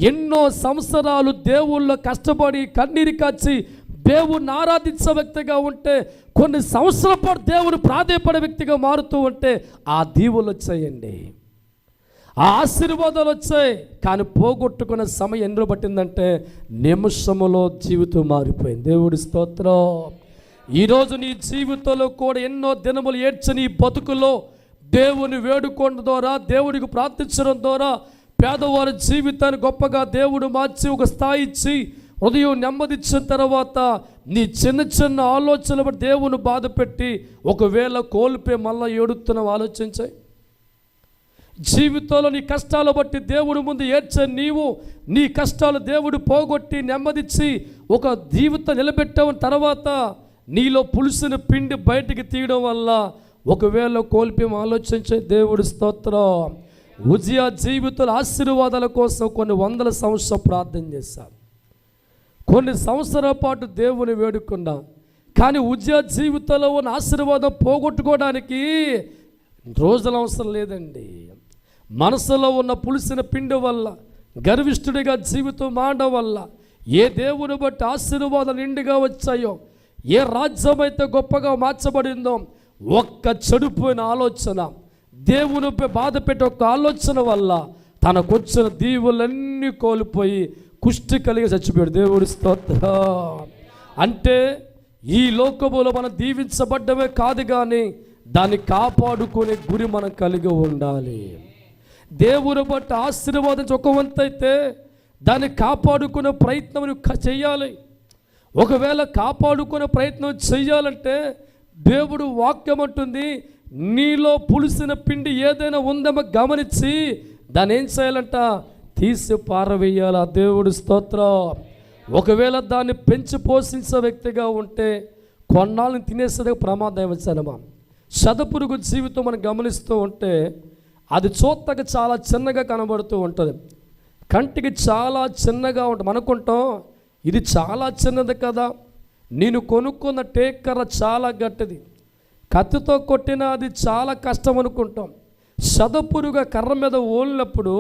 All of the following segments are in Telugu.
ఎన్నో సంవత్సరాలు దేవుళ్ళో కష్టపడి కన్నీరు కాచి దేవుణ్ణి ఆరాధించే వ్యక్తిగా ఉంటే, కొన్ని సంవత్సరాల పాటు దేవుని ప్రాధేయపడే వ్యక్తిగా మారుతూ ఉంటే ఆ దీవులు వచ్చాయండి, ఆ ఆశీర్వాదాలు వచ్చాయి. కానీ పోగొట్టుకున్న సమయం ఎందులో పట్టిందంటే నిమిషములో జీవితం మారిపోయింది. దేవుడి స్తోత్రం. ఈరోజు నీ జీవితంలో కూడా ఎన్నో దినములు ఏడ్చని బతుకులో దేవుని వేడుకోవడం ద్వారా, దేవుడికి ప్రార్థించడం ద్వారా పేదవారి జీవితాన్ని గొప్పగా దేవుడు మార్చి ఒక స్థాయి ఇచ్చి హృదయం నెమ్మదిచ్చిన తర్వాత నీ చిన్న చిన్న ఆలోచనలు బట్టి దేవుని బాధ పెట్టి ఒకవేళ కోల్పోయి మళ్ళీ ఏడుతున్నావు. ఆలోచించాయి. జీవితంలో నీ కష్టాలు బట్టి దేవుడి ముందు ఏడ్చే నీవు నీ కష్టాలు దేవుడు పోగొట్టి నెమ్మదిచ్చి ఒక జీవితం నిలబెట్టావు. తర్వాత నీలో పులుసుని పిండి బయటికి తీయడం వల్ల ఒకవేళ కోల్పోయి ఆలోచించే. దేవుడి స్తోత్రం. ఉజియా జీవితంలో ఆశీర్వాదాల కోసం కొన్ని వందల సంవత్సరాలు ప్రార్థన చేశాను, కొన్ని సంవత్సరాల పాటు దేవుని వేడుకున్నా. కానీ ఉజియా జీవితంలో ఉన్న ఆశీర్వాదం పోగొట్టుకోవడానికి రోజుల అవసరం లేదండి. మనసులో ఉన్న పులిసిన పిండి వల్ల, గర్విష్ఠుడిగా జీవితం మారడం వల్ల, ఏ దేవుని బట్టి ఆశీర్వాదాలు నిండుగా వచ్చాయో, ఏ రాజ్యం అయితే గొప్పగా మార్చబడిందో, ఒక్క చెడిపోయిన ఆలోచన, దేవునిపై బాధ పెట్టే ఒక్క ఆలోచన వల్ల తనకొచ్చిన దీవులన్నీ కోల్పోయి కుష్టి కలిగి చచ్చిపోయాడు. దేవుడి స్తోత్రం. అంటే ఈ లోకములో మనం దీవించబడ్డమే కాదు, కానీ దాన్ని కాపాడుకునే గురి మనం కలిగి ఉండాలి. దేవుని బట్టి ఆశీర్వాదించి ఒక వంతైతే దాన్ని కాపాడుకునే ప్రయత్నం చేయాలి. ఒకవేళ కాపాడుకునే ప్రయత్నం చేయాలంటే దేవుడు వాక్యం అంటుంది, నీలో పులిసిన పిండి ఏదైనా ఉందేమో గమనించి దాన్ని ఏం చేయాలంట, తీసి పారవేయాల. దేవుడు స్తోత్రం. ఒకవేళ దాన్ని పెంచి పోషించే వ్యక్తిగా ఉంటే కొన్నాళ్ళని తినేసేది ప్రమాదం వచ్చానమ్మా. శతపురుగు జీవితం మనం గమనిస్తూ ఉంటే అది చూత్తగా చాలా చిన్నగా కనబడుతూ ఉంటుంది, కంటికి చాలా చిన్నగా ఉంటుంది. అనుకుంటాం ఇది చాలా చిన్నది కదా, నేను కొనుక్కున్న టేకర్ర చాలా గట్టిది, కత్తితో కొట్టిన అది చాలా కష్టం అనుకుంటాం. శతపురుగా కర్ర మీద ఓలినప్పుడు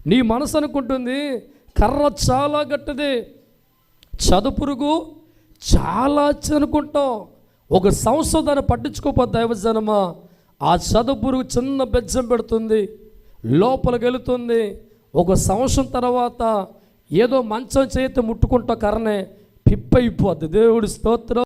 నీ మనసు అనుకుంటుంది కర్ర చాలా గట్టిది, చదుపురుగు చాలా అనుకుంటాం. ఒక సంవత్సరం దాన్ని పట్టించుకోకపోతే దైవజనమా, ఆ చదుపురుగు చిన్న బెజ్జం పెడుతుంది, లోపలికి వెళుతుంది. ఒక సంవత్సరం తర్వాత ఏదో మంచం చేతి ముట్టుకుంటా కర్రనే పిప్పైపోద్ది. దేవుడి స్తోత్రం.